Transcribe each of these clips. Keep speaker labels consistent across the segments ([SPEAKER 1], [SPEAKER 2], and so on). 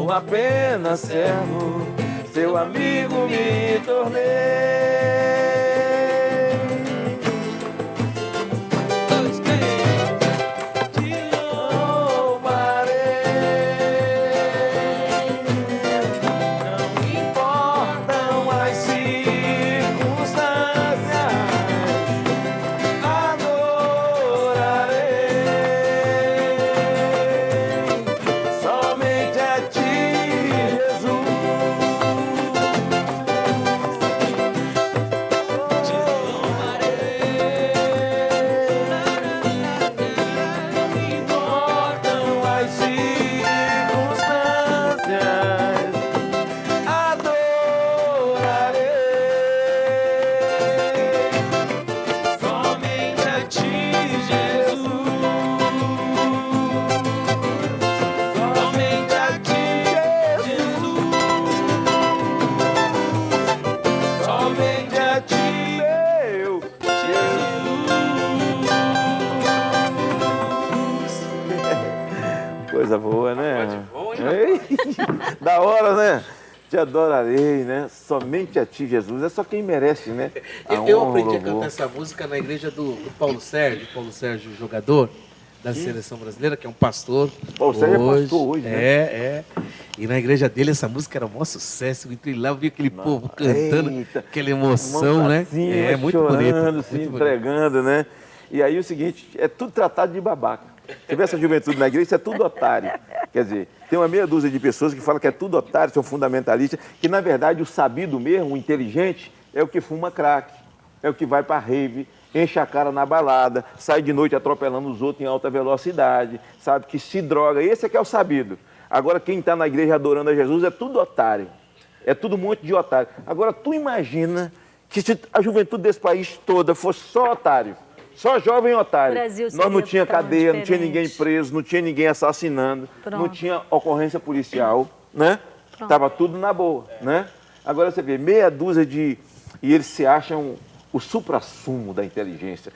[SPEAKER 1] sou apenas servo, seu amigo me tornei. Coisa boa, né? Da hora, né? Te adorarei, né? Somente a ti, Jesus. É só quem merece, né?
[SPEAKER 2] Eu aprendi a cantar essa música na igreja do Paulo Sérgio, jogador da seleção brasileira, que é um pastor.
[SPEAKER 1] Paulo Sérgio é pastor hoje, né?
[SPEAKER 2] É. E na igreja dele essa música era um maior sucesso. Eu entrei lá, eu vi aquele povo cantando, aquela emoção, né?
[SPEAKER 1] É muito bonito. Se entregando, né? E aí o seguinte, é tudo tratado de babaca. Você vê essa juventude na igreja, isso é tudo otário. Quer dizer, tem uma meia dúzia de pessoas que falam que é tudo otário, são fundamentalistas, que na verdade o sabido mesmo, o inteligente, é o que fuma crack, é o que vai para rave, enche a cara na balada, sai de noite atropelando os outros em alta velocidade, sabe, que se droga. Esse é que é o sabido. Agora quem está na igreja adorando a Jesus é tudo otário, é tudo um monte de otário. Agora tu imagina que se a juventude desse país toda fosse só otário, só jovem otário. Nós não tinha cadeia, não tinha ninguém preso, não tinha ninguém assassinando, não tinha ocorrência policial, né? Tava tudo na boa, né? Agora você vê, meia dúzia de... E eles se acham o suprassumo da inteligência.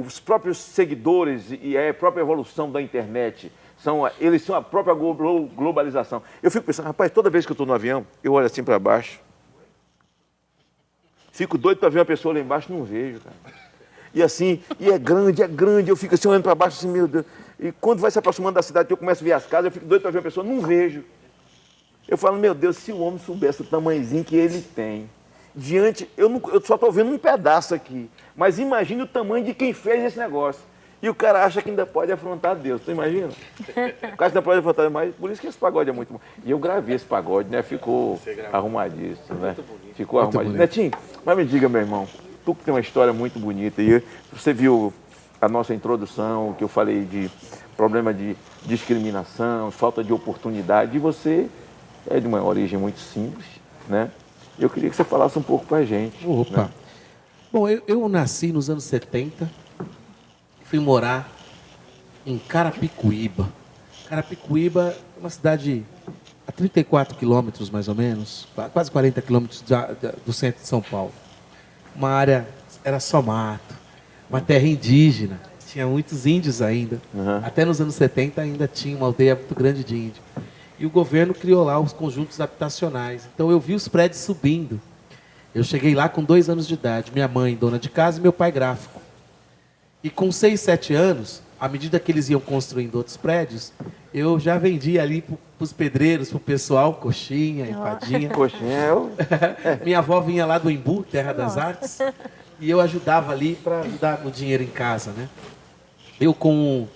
[SPEAKER 1] Os próprios seguidores e a própria evolução da internet. Eles são a própria globalização. Eu fico pensando, rapaz, toda vez que eu estou no avião, eu olho assim para baixo, fico doido para ver uma pessoa lá embaixo, não vejo, cara. E assim, é grande, eu fico assim olhando para baixo, assim, meu Deus. E quando vai se aproximando da cidade, que eu começo a ver as casas, eu fico doido para ver uma pessoa, não vejo. Eu falo, meu Deus, se o homem soubesse o tamanhozinho que ele tem, eu só estou vendo um pedaço aqui, mas imagine o tamanho de quem fez esse negócio. E o cara acha que ainda pode afrontar Deus, tu imagina? O cara ainda pode afrontar, mas por isso que esse pagode é muito bom. E eu gravei esse pagode, né? Ficou arrumadíssimo, né? Ficou arrumadíssimo. Netinho, mas me diga, meu irmão, tu que tem uma história muito bonita, e você viu a nossa introdução, que eu falei de problema de discriminação, falta de oportunidade, e você é de uma origem muito simples, né? Eu queria que você falasse um pouco pra gente.
[SPEAKER 2] Opa!
[SPEAKER 1] Né?
[SPEAKER 2] Bom, eu nasci nos anos 70, fui morar em Carapicuíba. Carapicuíba é uma cidade a 34 quilômetros, mais ou menos, quase 40 quilômetros do centro de São Paulo. Uma área, era só mato, uma terra indígena, tinha muitos índios ainda. Até nos anos 70 ainda tinha uma aldeia muito grande de índio. E o governo criou lá os conjuntos habitacionais. Então eu vi os prédios subindo. Eu cheguei lá com 2 anos de idade, minha mãe dona de casa e meu pai gráfico. E com 6, 7 anos, à medida que eles iam construindo outros prédios, eu já vendia ali para os pedreiros, para o pessoal, coxinha, empadinha.
[SPEAKER 1] Coxinha,
[SPEAKER 2] Minha avó vinha lá do Embu, Terra das Artes, e eu ajudava ali para ajudar no dinheiro em casa, né? Eu com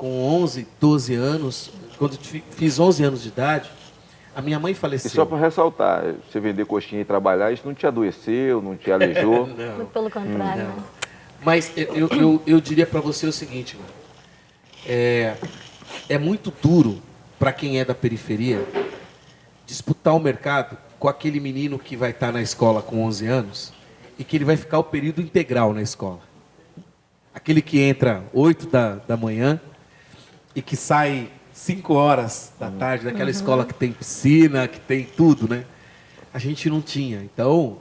[SPEAKER 2] 11, 12 anos, quando fiz 11 anos de idade, a minha mãe faleceu.
[SPEAKER 1] E só para ressaltar, você vender coxinha e trabalhar, isso não te adoeceu, não te aleijou?
[SPEAKER 3] Não. Muito pelo contrário, né?
[SPEAKER 2] Mas eu diria para você o seguinte, mano. É muito duro para quem é da periferia disputar o mercado com aquele menino que vai estar na escola com 11 anos e que ele vai ficar o período integral na escola. Aquele que entra 8 da manhã e que sai 5 horas da tarde, daquela escola que tem piscina, que tem tudo, né? A gente não tinha. Então,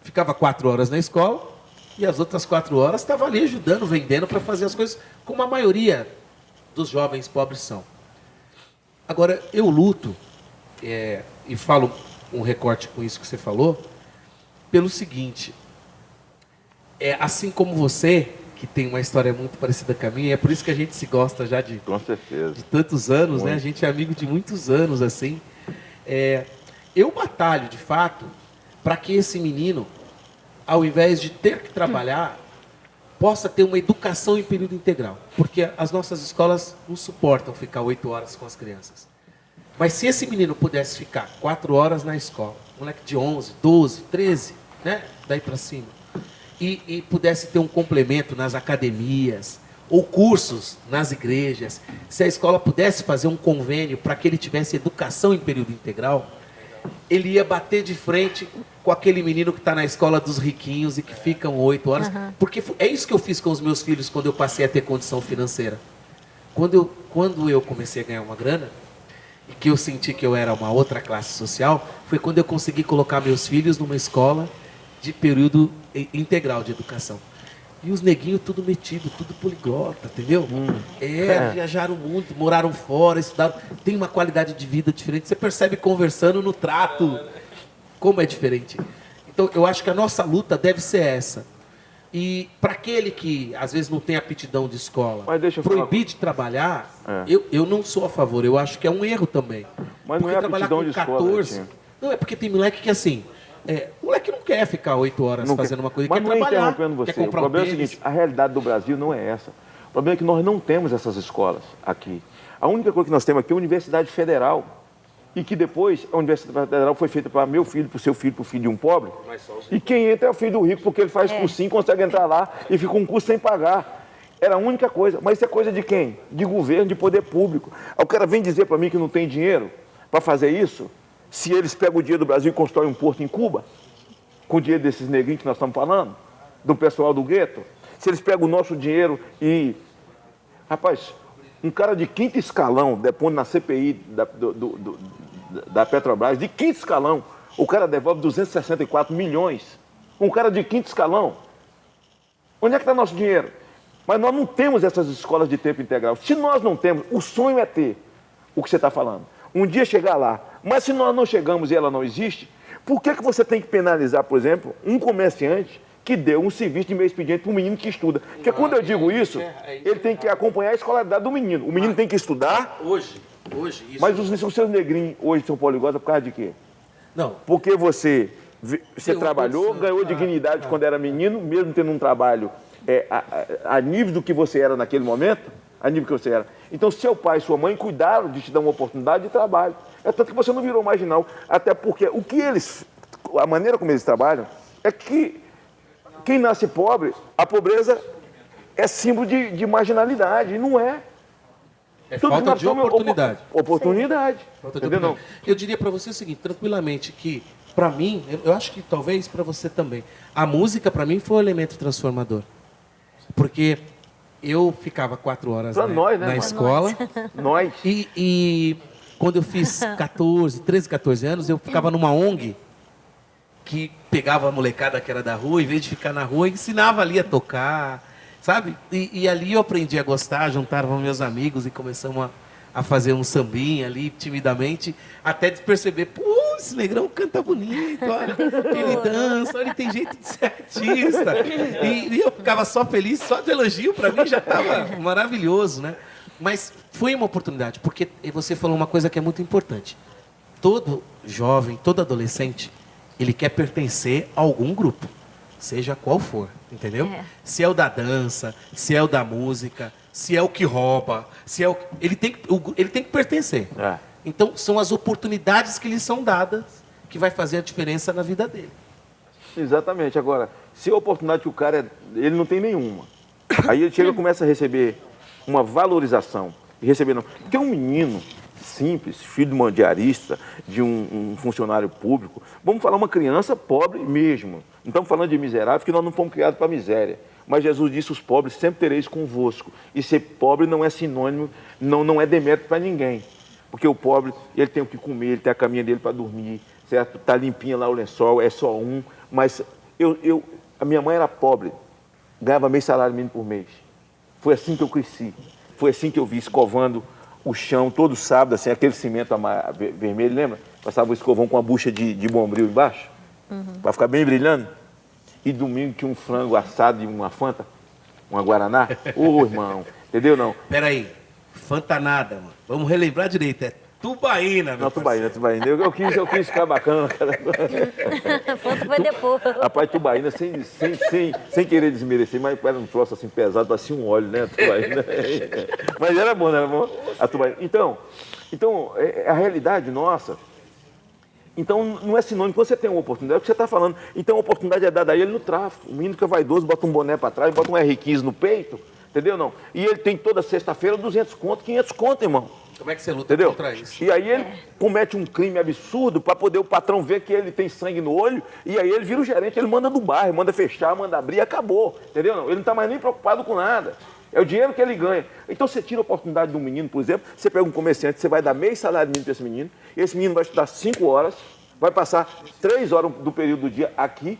[SPEAKER 2] ficava 4 horas na escola e as outras 4 horas estava ali ajudando, vendendo para fazer as coisas como a maioria dos jovens pobres são. Agora, eu luto, e falo um recorte com isso que você falou, pelo seguinte, assim como você, que tem uma história muito parecida com a minha, é por isso que a gente se gosta já de
[SPEAKER 1] Com certeza.
[SPEAKER 2] tantos anos, né?
[SPEAKER 1] Muito.
[SPEAKER 2] A gente é amigo de muitos anos, assim. Eu batalho, de fato, para que esse menino, ao invés de ter que trabalhar, possa ter uma educação em período integral. Porque as nossas escolas não suportam ficar 8 horas com as crianças. Mas se esse menino pudesse ficar 4 horas na escola, moleque de 11, 12, 13, né? Daí para cima, e pudesse ter um complemento nas academias, ou cursos nas igrejas, se a escola pudesse fazer um convênio para que ele tivesse educação em período integral, ele ia bater de frente com aquele menino que está na escola dos riquinhos e que ficam 8 horas. Porque é isso que eu fiz com os meus filhos quando eu passei a ter condição financeira. Quando eu comecei a ganhar uma grana, e que eu senti que eu era uma outra classe social, foi quando eu consegui colocar meus filhos numa escola de período integral de educação. E os neguinhos tudo metido, tudo poliglota, entendeu? Viajaram muito, moraram fora, estudaram, tem uma qualidade de vida diferente. Você percebe conversando no trato como é diferente. Então, eu acho que a nossa luta deve ser essa. E para aquele que às vezes não tem aptidão de escola,
[SPEAKER 1] Mas deixa eu
[SPEAKER 2] proibir de trabalhar, eu não sou a favor. Eu acho que é um erro também.
[SPEAKER 1] Mas
[SPEAKER 2] porque
[SPEAKER 1] não é
[SPEAKER 2] trabalhar
[SPEAKER 1] aptidão
[SPEAKER 2] com
[SPEAKER 1] de escola,
[SPEAKER 2] 14.
[SPEAKER 1] Tinha.
[SPEAKER 2] Não, é porque tem moleque que assim. O moleque não quer ficar 8 horas
[SPEAKER 1] Não
[SPEAKER 2] fazendo
[SPEAKER 1] quer.
[SPEAKER 2] uma coisa,
[SPEAKER 1] Mas
[SPEAKER 2] quer
[SPEAKER 1] não é
[SPEAKER 2] trabalhar,
[SPEAKER 1] interrompendo você.
[SPEAKER 2] quer
[SPEAKER 1] O
[SPEAKER 2] comprar
[SPEAKER 1] problema é o
[SPEAKER 2] tênis.
[SPEAKER 1] seguinte, a realidade do Brasil não é essa. O problema é que nós não temos essas escolas aqui. A única coisa que nós temos aqui é a Universidade Federal. E que depois a Universidade Federal foi feita para meu filho, para o seu filho, para o filho de um pobre. E quem entra é o filho do rico, porque ele faz cursinho, consegue entrar lá e fica um curso sem pagar. Era a única coisa. Mas isso é coisa de quem? De governo, de poder público. Aí o cara vem dizer para mim que não tem dinheiro para fazer isso, se eles pegam o dinheiro do Brasil e constroem um porto em Cuba, com o dinheiro desses negrinhos que nós estamos falando, do pessoal do gueto, se eles pegam o nosso dinheiro e... Rapaz, um cara de quinto escalão, depondo na CPI da Petrobras, de quinto escalão, o cara devolve 264 milhões. Um cara de quinto escalão. Onde é que está nosso dinheiro? Mas nós não temos essas escolas de tempo integral. Se nós não temos, o sonho é ter o que você está falando. Um dia chegar lá. Mas se nós não chegamos e ela não existe, por que você tem que penalizar, por exemplo, um comerciante que deu um serviço de meio expediente para um menino que estuda? Porque quando eu digo isso, ele tem que acompanhar a escolaridade do menino. O menino tem que estudar.
[SPEAKER 2] Hoje isso...
[SPEAKER 1] Mas os seus negrinhos hoje são poligotas por causa de quê?
[SPEAKER 2] Não,
[SPEAKER 1] Porque você
[SPEAKER 2] Deu
[SPEAKER 1] trabalhou,
[SPEAKER 2] condição,
[SPEAKER 1] ganhou
[SPEAKER 2] cara.
[SPEAKER 1] dignidade quando era menino, mesmo tendo um trabalho a nível do que você era naquele momento, a nível que você era. Então, seu pai e sua mãe cuidaram de te dar uma oportunidade de trabalho. É tanto que você não virou marginal. Até porque a maneira como eles trabalham, é que quem nasce pobre, a pobreza é símbolo de marginalidade. E não é. Tudo
[SPEAKER 2] falta
[SPEAKER 1] nós
[SPEAKER 2] de
[SPEAKER 1] somos
[SPEAKER 2] oportunidade.
[SPEAKER 1] Oportunidade.
[SPEAKER 2] Falta de
[SPEAKER 1] Entendeu? Não?
[SPEAKER 2] oportunidade. Eu diria para você o seguinte, tranquilamente, que para mim, eu acho que talvez para você também, a música para mim foi um elemento transformador. Porque eu ficava 4 horas
[SPEAKER 1] Pra nós, né,
[SPEAKER 2] na
[SPEAKER 1] mano?
[SPEAKER 2] escola
[SPEAKER 1] Nós.
[SPEAKER 2] e quando eu fiz 13, 14 anos, eu ficava numa ONG que pegava a molecada que era da rua, em vez de ficar na rua, ensinava ali a tocar, sabe? E ali eu aprendi a gostar, juntava meus amigos e começamos a fazer um sambinha ali, timidamente, até de perceber, pô, esse negrão canta bonito, olha, ele dança, olha, ele tem jeito de ser artista. E eu ficava só feliz, só de elogio, para mim já estava maravilhoso, né? Mas foi uma oportunidade, porque você falou uma coisa que é muito importante. Todo jovem, todo adolescente, ele quer pertencer a algum grupo, seja qual for, entendeu? Se é o da dança, se é o da música, se é o que rouba, se é o... ele tem que pertencer. Então, são as oportunidades que lhe são dadas que vai fazer a diferença na vida dele.
[SPEAKER 1] Exatamente. Agora, se a oportunidade que o cara, ele não tem nenhuma, aí ele chega e começa a receber uma valorização. E receber não. Porque um menino simples, filho de um diarista, de um funcionário público, vamos falar uma criança pobre mesmo. Não estamos falando de miserável, porque nós não fomos criados para a miséria. Mas Jesus disse, os pobres sempre tereis convosco. E ser pobre não é sinônimo, não é demérito para ninguém. Porque o pobre, ele tem o que comer, ele tem a caminha dele para dormir, certo? Está limpinha lá o lençol, é só um. Mas a minha mãe era pobre, ganhava meio salário mínimo por mês. Foi assim que eu cresci. Foi assim que eu vi, escovando o chão todo sábado, assim, aquele cimento vermelho, lembra? Passava o escovão com a bucha de bombril embaixo, para ficar bem brilhando. E domingo tinha um frango assado e uma Fanta, uma Guaraná. Ô, irmão, entendeu não?
[SPEAKER 2] Peraí, Fanta nada, mano. Vamos relembrar direito, é tubaína, meu
[SPEAKER 1] Não, tubaína. Eu quis ficar bacana.
[SPEAKER 3] Fonte foi depois.
[SPEAKER 1] Rapaz, tubaína, sem querer desmerecer, mas era um troço assim pesado, parecia um óleo, né? A tubaína. Mas era bom, não era bom? A tubaína. Então a realidade nossa. Então, não é sinônimo que você tem uma oportunidade, é o que você está falando. Então, a oportunidade é dada a ele no tráfico. O menino que é vaidoso, bota um boné para trás, bota um R15 no peito, entendeu não? E ele tem toda sexta-feira 200 conto, 500 conto, irmão.
[SPEAKER 2] Como é que você luta
[SPEAKER 1] Entendeu?
[SPEAKER 2] contra isso?
[SPEAKER 1] E aí ele comete um crime absurdo para poder o patrão ver que ele tem sangue no olho, e aí ele vira o gerente, ele manda do bairro, manda fechar, manda abrir, acabou, entendeu? Não? Ele não está mais nem preocupado com nada. É o dinheiro que ele ganha. Então você tira a oportunidade de um menino, por exemplo, você pega um comerciante, você vai dar meio salário mínimo para esse menino vai estudar 5 horas, vai passar 3 horas do período do dia aqui,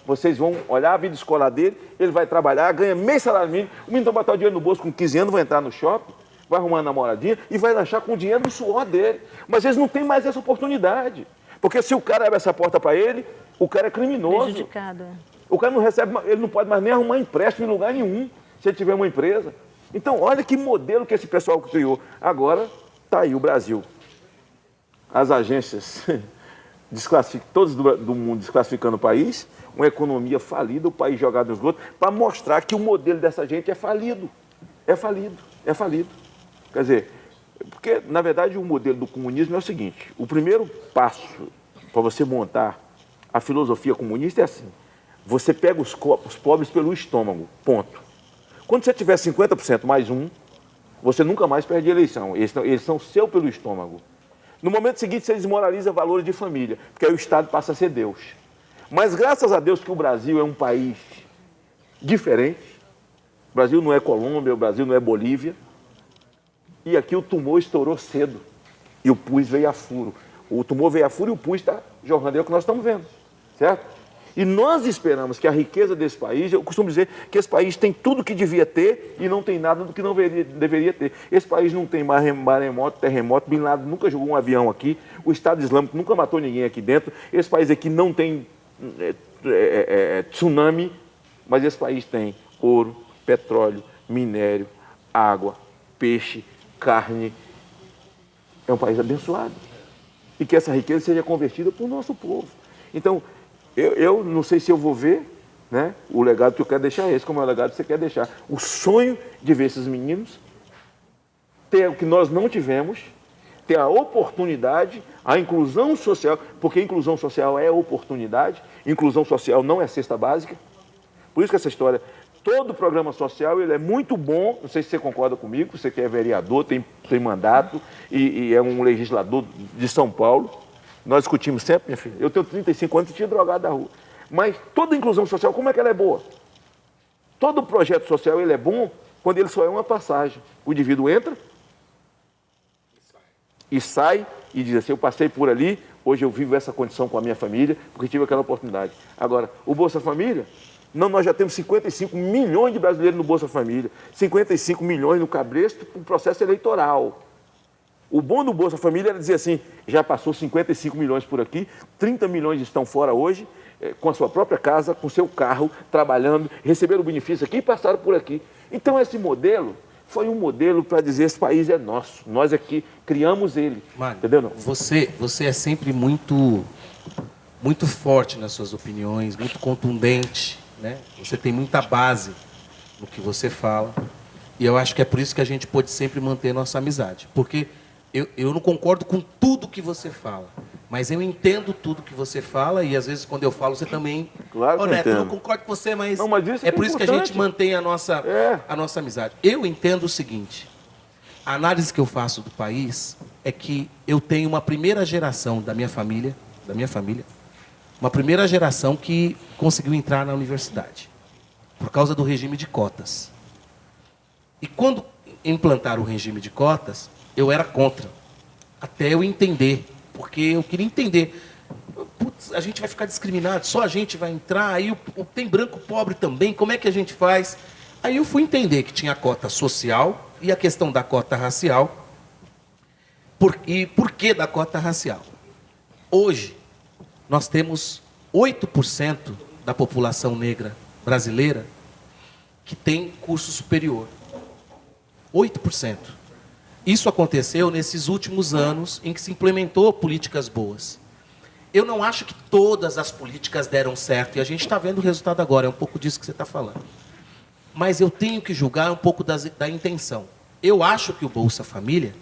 [SPEAKER 1] vocês vão olhar a vida escolar dele, ele vai trabalhar, ganha meio salário mínimo, o menino vai botar o dinheiro no bolso com 15 anos, vai entrar no shopping, vai arrumar uma namoradinha e vai lanchar com o dinheiro do suor dele. Mas eles não têm mais essa oportunidade. Porque se o cara abre essa porta para ele, o cara é criminoso.
[SPEAKER 3] Prejudicado.
[SPEAKER 1] O cara não recebe, ele não pode mais nem arrumar empréstimo em lugar nenhum, se ele tiver uma empresa. Então, olha que modelo que esse pessoal criou. Agora, está aí o Brasil. As agências todos do mundo desclassificando o país, uma economia falida, o país jogado nos esgoto, para mostrar que o modelo dessa gente é falido. É falido. Quer dizer, porque, na verdade, o modelo do comunismo é o seguinte: o primeiro passo para você montar a filosofia comunista é assim: você pega os pobres pelo estômago, ponto. Quando você tiver 50% mais um, você nunca mais perde a eleição. Eles são seu pelo estômago. No momento seguinte, você desmoraliza valores de família, porque aí o Estado passa a ser Deus. Mas graças a Deus que o Brasil é um país diferente. O Brasil não é Colômbia, o Brasil não é Bolívia. E aqui o tumor estourou cedo e o pus veio a furo. O tumor veio a furo e o pus está jorrando, é o que nós estamos vendo, certo? E nós esperamos que a riqueza desse país, eu costumo dizer que esse país tem tudo que devia ter e não tem nada do que não deveria ter. Esse país não tem maremoto, terremoto, Bin Laden nunca jogou um avião aqui, o Estado Islâmico nunca matou ninguém aqui dentro, esse país aqui não tem tsunami, mas esse país tem ouro, petróleo, minério, água, peixe, carne. É um país abençoado. E que essa riqueza seja convertida para o nosso povo. Então, eu não sei se eu vou ver, né, o legado que eu quero deixar é esse, como é o legado que você quer deixar. O sonho de ver esses meninos ter o que nós não tivemos, ter a oportunidade, a inclusão social, porque inclusão social é oportunidade, inclusão social não é cesta básica. Por isso que essa história, todo programa social, ele é muito bom, não sei se você concorda comigo, você que é vereador, tem mandato e é um legislador de São Paulo. Nós discutimos sempre, minha filha, eu tenho 35 anos e tinha drogado da rua. Mas toda inclusão social, como é que ela é boa? Todo projeto social, ele é bom quando ele só é uma passagem. O indivíduo entra e sai e diz assim: eu passei por ali, hoje eu vivo essa condição com a minha família, porque tive aquela oportunidade. Agora, o Bolsa Família, não, nós já temos 55 milhões de brasileiros no Bolsa Família, 55 milhões no cabresto para o processo eleitoral. O bom do Bolsa Família era dizer assim: já passou 55 milhões por aqui, 30 milhões estão fora hoje, com a sua própria casa, com o seu carro, trabalhando, receberam o benefício aqui e passaram por aqui. Então esse modelo foi um modelo para dizer: esse país é nosso, nós aqui criamos ele.
[SPEAKER 2] Mano,
[SPEAKER 1] entendeu não?
[SPEAKER 2] Você é sempre muito forte nas suas opiniões, muito contundente, né? Você tem muita base no que você fala. E eu acho que é por isso que a gente pode sempre manter nossa amizade. Porque eu não concordo com tudo que você fala, mas eu entendo tudo que você fala e às vezes quando eu falo você também...
[SPEAKER 1] Claro que eu
[SPEAKER 2] Neto, eu não
[SPEAKER 1] entendo.
[SPEAKER 2] concordo com você, mas,
[SPEAKER 1] Não, mas isso
[SPEAKER 2] é
[SPEAKER 1] é
[SPEAKER 2] por isso que a
[SPEAKER 1] importante.
[SPEAKER 2] gente mantém a nossa amizade. Eu entendo o seguinte: a análise que eu faço do país é que eu tenho uma primeira geração da minha família, uma primeira geração que conseguiu entrar na universidade por causa do regime de cotas. E quando implantaram o regime de cotas, eu era contra, até eu entender, porque eu queria entender. Putz, a gente vai ficar discriminado, só a gente vai entrar, aí tem branco pobre também, como é que a gente faz? Aí eu fui entender que tinha a cota social e a questão da cota racial, E por que da cota racial? Hoje, nós temos 8% da população negra brasileira que tem curso superior. 8%. Isso aconteceu nesses últimos anos em que se implementou políticas boas. Eu não acho que todas as políticas deram certo, e a gente está vendo o resultado agora, é um pouco disso que você está falando. Mas eu tenho que julgar um pouco da intenção. Eu acho que o Bolsa Família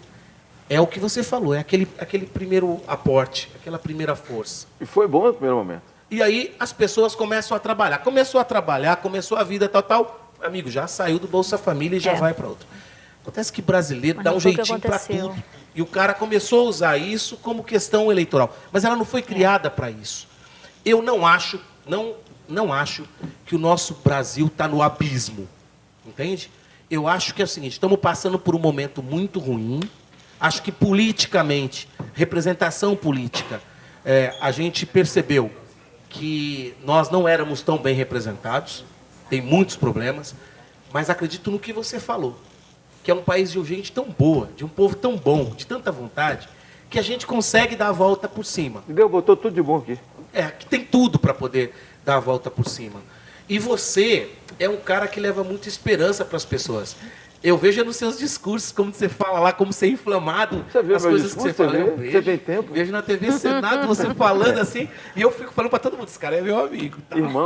[SPEAKER 2] é o que você falou, é aquele primeiro aporte, aquela primeira força.
[SPEAKER 1] E foi bom no primeiro momento.
[SPEAKER 2] E aí as pessoas começam a trabalhar. Começou a trabalhar, começou a vida tal. Amigo, já saiu do Bolsa Família e já vai para outro. Acontece que brasileiro dá um jeitinho para tudo. E o cara começou a usar isso como questão eleitoral. Mas ela não foi criada para isso. Eu não acho que o nosso Brasil está no abismo. Entende? Eu acho que é o seguinte, estamos passando por um momento muito ruim. Acho que politicamente, representação política, a gente percebeu que nós não éramos tão bem representados. Tem muitos problemas. Mas acredito no que você falou. Que é um país de gente tão boa, de um povo tão bom, de tanta vontade, que a gente consegue dar a volta por cima.
[SPEAKER 1] Deus botou tudo de bom aqui.
[SPEAKER 2] Que tem tudo para poder dar a volta por cima. E você é um cara que leva muita esperança para as pessoas. Eu vejo nos seus discursos, como você fala lá, como você é inflamado.
[SPEAKER 1] Você viu
[SPEAKER 2] as
[SPEAKER 1] meu
[SPEAKER 2] coisas
[SPEAKER 1] discurso,
[SPEAKER 2] que você fala. Eu
[SPEAKER 1] Você tem tempo?
[SPEAKER 2] vejo na TV Senado você falando assim, e eu fico falando para todo mundo, esse cara é meu amigo. Tá?
[SPEAKER 1] Irmão.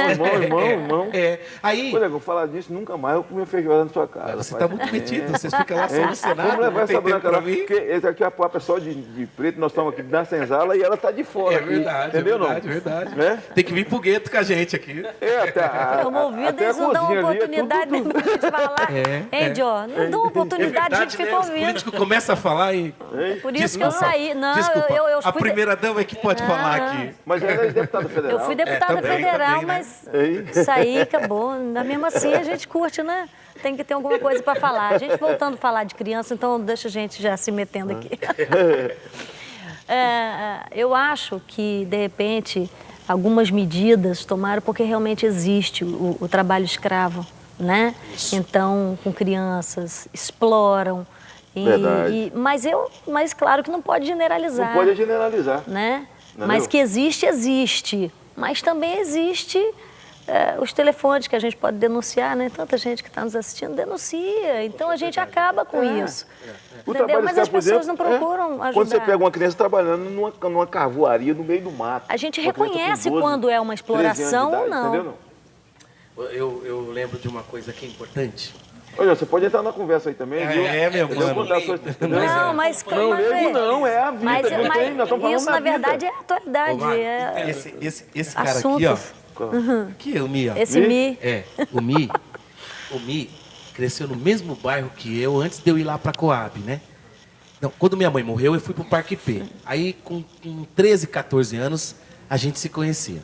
[SPEAKER 2] Aí,
[SPEAKER 1] Olha, eu vou falar disso nunca mais, eu comer feijoada na sua casa.
[SPEAKER 2] você está muito metido, vocês ficam lá só no Senado,
[SPEAKER 1] Vamos levar
[SPEAKER 2] não tem
[SPEAKER 1] essa
[SPEAKER 2] tempo
[SPEAKER 1] branca
[SPEAKER 2] para
[SPEAKER 1] lá,
[SPEAKER 2] mim.
[SPEAKER 1] porque esse aqui é a pessoa de preto, nós estamos aqui na senzala e ela está de fora.
[SPEAKER 2] É
[SPEAKER 1] aqui,
[SPEAKER 2] verdade,
[SPEAKER 1] entendeu,
[SPEAKER 2] verdade.
[SPEAKER 1] Né?
[SPEAKER 2] Tem que vir pro gueto com a gente aqui.
[SPEAKER 3] Estamos ouvindo, eles não dão oportunidade de falar. Hein, Jô? Não dão oportunidade, a gente fica
[SPEAKER 2] Os
[SPEAKER 3] ouvindo.
[SPEAKER 2] políticos começam a falar e...
[SPEAKER 3] Por isso que eu saí. Não,
[SPEAKER 2] Desculpa,
[SPEAKER 3] eu
[SPEAKER 2] a
[SPEAKER 3] fui
[SPEAKER 2] primeira-dama é que pode falar aqui.
[SPEAKER 1] Mas ela é deputada federal.
[SPEAKER 3] Eu fui deputada
[SPEAKER 2] também,
[SPEAKER 3] federal,
[SPEAKER 2] também, né?
[SPEAKER 3] mas saí, acabou. Mesmo assim, a gente curte, né? Tem que ter alguma coisa para falar. A gente voltando a falar de criança, então deixa a gente já se metendo aqui. Eu acho que, de repente, algumas medidas tomaram porque realmente existe o trabalho escravo, né?
[SPEAKER 2] Isso.
[SPEAKER 3] Então, com crianças, exploram.
[SPEAKER 1] Verdade.
[SPEAKER 3] Mas claro que não pode generalizar.
[SPEAKER 1] Não pode generalizar.
[SPEAKER 3] Né?
[SPEAKER 1] Não é
[SPEAKER 3] Mas
[SPEAKER 1] mesmo?
[SPEAKER 3] que existe. Mas também existe os telefones que a gente pode denunciar, né? Tanta gente que está nos assistindo denuncia. Então a gente acaba com isso.
[SPEAKER 1] O
[SPEAKER 3] Entendeu?
[SPEAKER 1] trabalho
[SPEAKER 3] Mas
[SPEAKER 1] escravo,
[SPEAKER 3] as
[SPEAKER 1] por
[SPEAKER 3] pessoas
[SPEAKER 1] exemplo,
[SPEAKER 3] não procuram ajudar.
[SPEAKER 1] Quando você pega uma criança trabalhando numa carvoaria no meio do mato.
[SPEAKER 3] A gente
[SPEAKER 1] uma criança com
[SPEAKER 3] reconhece
[SPEAKER 1] 12,
[SPEAKER 3] quando é uma
[SPEAKER 1] 13 anos de
[SPEAKER 3] exploração ou
[SPEAKER 1] idade,
[SPEAKER 3] não.
[SPEAKER 1] Entendeu, não?
[SPEAKER 2] Eu lembro de uma coisa que é importante.
[SPEAKER 1] Olha, você pode entrar na conversa aí também, viu?
[SPEAKER 2] meu
[SPEAKER 1] Entendeu?
[SPEAKER 2] mano.
[SPEAKER 1] Contar suas- entendeu?
[SPEAKER 3] Não, mas
[SPEAKER 1] Não, nego não, é a vida.
[SPEAKER 3] Mas,
[SPEAKER 1] não tem, nós estamos falando
[SPEAKER 3] isso,
[SPEAKER 1] da
[SPEAKER 3] na
[SPEAKER 1] vida.
[SPEAKER 3] verdade, é a atualidade.
[SPEAKER 2] Ô, Mário,
[SPEAKER 3] É
[SPEAKER 2] esse cara
[SPEAKER 3] assuntos.
[SPEAKER 2] aqui, ó. Aqui é o Mi, ó.
[SPEAKER 3] Esse Mi.
[SPEAKER 2] O Mi cresceu no mesmo bairro que eu antes de eu ir lá pra Coab, né? Não, quando minha mãe morreu, eu fui pro Parque P. Aí, com 13, 14 anos, a gente se conhecia.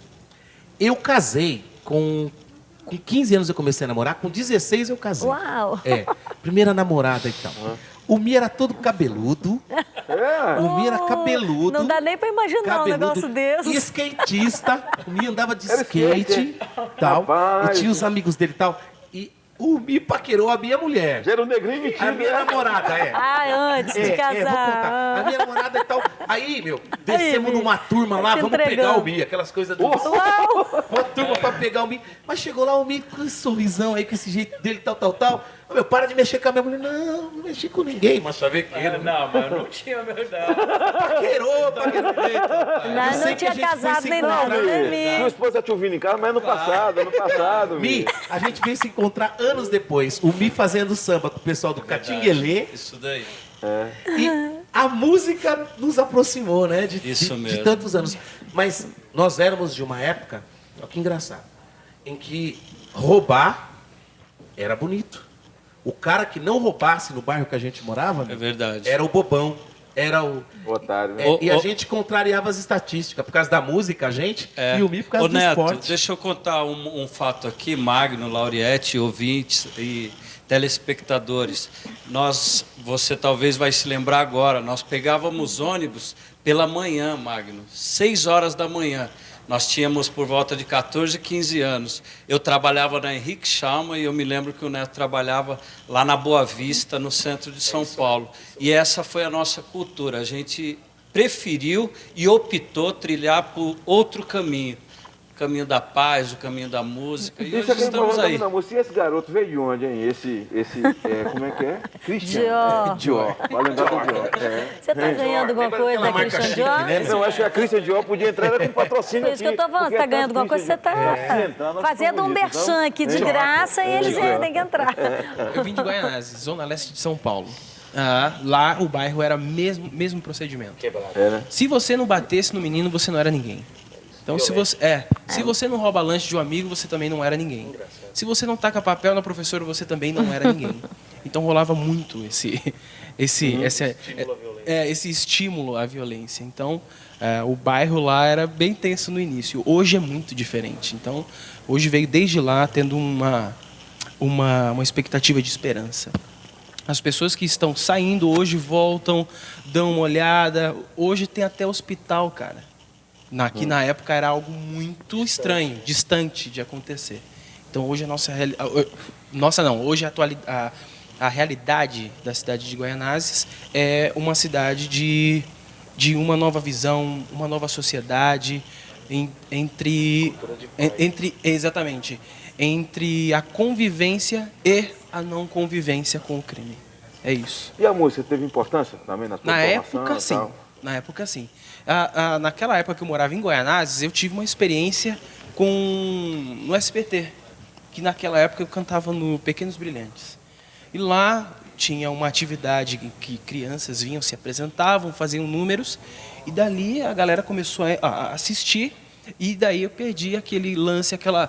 [SPEAKER 2] Eu casei com 15 anos eu comecei a namorar, com 16 eu casei.
[SPEAKER 3] Uau!
[SPEAKER 2] Primeira namorada e tal. O Mi era todo cabeludo. O Mi era cabeludo.
[SPEAKER 3] Não dá nem pra imaginar um negócio desse.
[SPEAKER 2] E skatista. O Mi andava de
[SPEAKER 1] Era
[SPEAKER 2] skate tal.
[SPEAKER 1] Rapaz.
[SPEAKER 2] E tinha os amigos dele e tal. E o Mi paquerou a minha mulher.
[SPEAKER 1] Já era um negrinho
[SPEAKER 2] A
[SPEAKER 1] metido,
[SPEAKER 2] minha
[SPEAKER 1] né?
[SPEAKER 2] namorada,
[SPEAKER 3] Antes de
[SPEAKER 2] vou contar.
[SPEAKER 3] casar.
[SPEAKER 2] A minha namorada e tal. Aí, meu, descemos
[SPEAKER 3] Mi,
[SPEAKER 2] numa turma lá,
[SPEAKER 3] se
[SPEAKER 2] vamos pegar
[SPEAKER 3] entregando.
[SPEAKER 2] o Mi, aquelas coisas do.
[SPEAKER 3] Uau!
[SPEAKER 2] Uma turma pra pegar o Mi. Mas chegou lá o Mi com esse sorrisão aí, com esse jeito dele, tal. Meu, para de mexer com a minha mulher. Não mexi com ninguém, mas chavequeiro.
[SPEAKER 4] Não, mas eu não tinha verdade.
[SPEAKER 2] Paquerou.
[SPEAKER 3] Não tinha casado nem nada, né, Mi?
[SPEAKER 1] Sua esposa te ouvindo em casa, mas no passado.
[SPEAKER 2] Mi, a gente veio se encontrar anos depois. O Mi fazendo samba com o pessoal do Catinguelê.
[SPEAKER 4] Isso daí.
[SPEAKER 2] E a música nos aproximou, né?
[SPEAKER 4] Isso
[SPEAKER 2] de
[SPEAKER 4] mesmo.
[SPEAKER 2] tantos anos. Mas nós éramos de uma época, olha que engraçado, em que roubar era bonito. O cara que não roubasse no bairro que a gente morava,
[SPEAKER 4] É verdade.
[SPEAKER 2] era o bobão, era o...
[SPEAKER 1] Otário, né?
[SPEAKER 2] E a gente contrariava as estatísticas, por causa da música, a gente, e o Mi por causa
[SPEAKER 4] Ô,
[SPEAKER 2] do
[SPEAKER 4] Neto,
[SPEAKER 2] esporte.
[SPEAKER 4] deixa eu contar um fato aqui, Magno, Lauriette, ouvintes e telespectadores. Você talvez vai se lembrar agora, nós pegávamos ônibus pela manhã, Magno, 6 horas da manhã. Nós tínhamos por volta de 14, 15 anos. Eu trabalhava na Henrique Schalman e eu me lembro que o Neto trabalhava lá na Boa Vista, no centro de São Paulo. E essa foi a nossa cultura. A gente preferiu e optou trilhar por outro caminho. O caminho da paz, o caminho da música. E hoje estamos aí.
[SPEAKER 1] E esse garoto veio de onde, hein? Como é que é? Christian.
[SPEAKER 3] Dior.
[SPEAKER 1] Vai lembrar do Dior.
[SPEAKER 3] Você está ganhando alguma coisa da Christian Dior?
[SPEAKER 1] Não, acho que a Christian Dior podia entrar com patrocínio.
[SPEAKER 3] Por isso que eu estou falando, você está ganhando alguma coisa, você está fazendo um merchan aqui de graça e eles têm que entrar.
[SPEAKER 5] Eu vim de Guaianazes, zona leste de São Paulo. Lá o bairro era mesmo procedimento.
[SPEAKER 1] Né?
[SPEAKER 5] Se você não batesse no menino, você não era ninguém. Então, se você não rouba lanche de um amigo, você também não era ninguém. Se você não taca papel na professora, você também não era ninguém. Então, rolava muito esse estímulo à violência. Então, o bairro lá era bem tenso no início. Hoje é muito diferente. Então, hoje veio desde lá tendo uma expectativa de esperança. As pessoas que estão saindo hoje voltam, dão uma olhada. Hoje tem até hospital, cara. Que na época era algo muito estranho, distante de acontecer. Então hoje a realidade da cidade de Guaianazes é uma cidade de uma nova visão, uma nova sociedade entre a convivência e a não convivência com o crime. É isso.
[SPEAKER 1] E a música teve importância também na tua formação?
[SPEAKER 5] Na época, sim. Naquela época que eu morava em Guaianazes, eu tive uma experiência no SBT, que naquela época eu cantava no Pequenos Brilhantes. E lá tinha uma atividade que crianças vinham, se apresentavam, faziam números, e dali a galera começou a assistir. E daí eu perdi aquele lance, aquela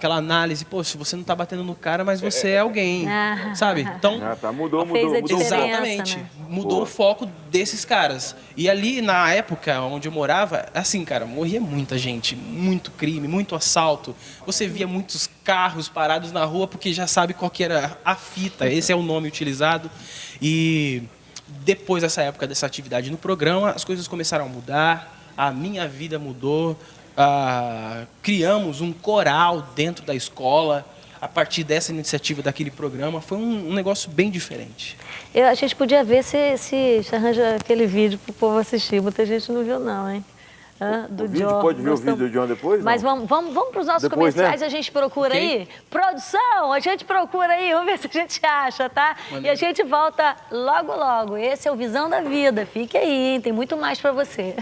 [SPEAKER 5] análise, pô, se você não está batendo no cara, mas você é alguém, sabe? Então,
[SPEAKER 1] mudou
[SPEAKER 5] exatamente,
[SPEAKER 3] né?
[SPEAKER 5] mudou o foco desses caras. E ali, na época onde eu morava, assim, cara, morria muita gente, muito crime, muito assalto. Você via muitos carros parados na rua porque já sabe qual que era a fita, esse é o nome utilizado. E depois dessa época, dessa atividade no programa, as coisas começaram a mudar. A minha vida mudou, criamos um coral dentro da escola, a partir dessa iniciativa daquele programa, foi um negócio bem diferente.
[SPEAKER 3] A gente podia ver se arranja aquele vídeo para o povo assistir, muita gente não viu não, hein? Do John.
[SPEAKER 1] Pode ver o vídeo do John depois?
[SPEAKER 3] Mas vamos para os nossos comerciais, né? A gente procura aí. Produção, a gente procura aí, vamos ver se a gente acha, tá? E a gente volta logo, logo. Esse é o Visão da Vida, fique aí, hein? Tem muito mais para você.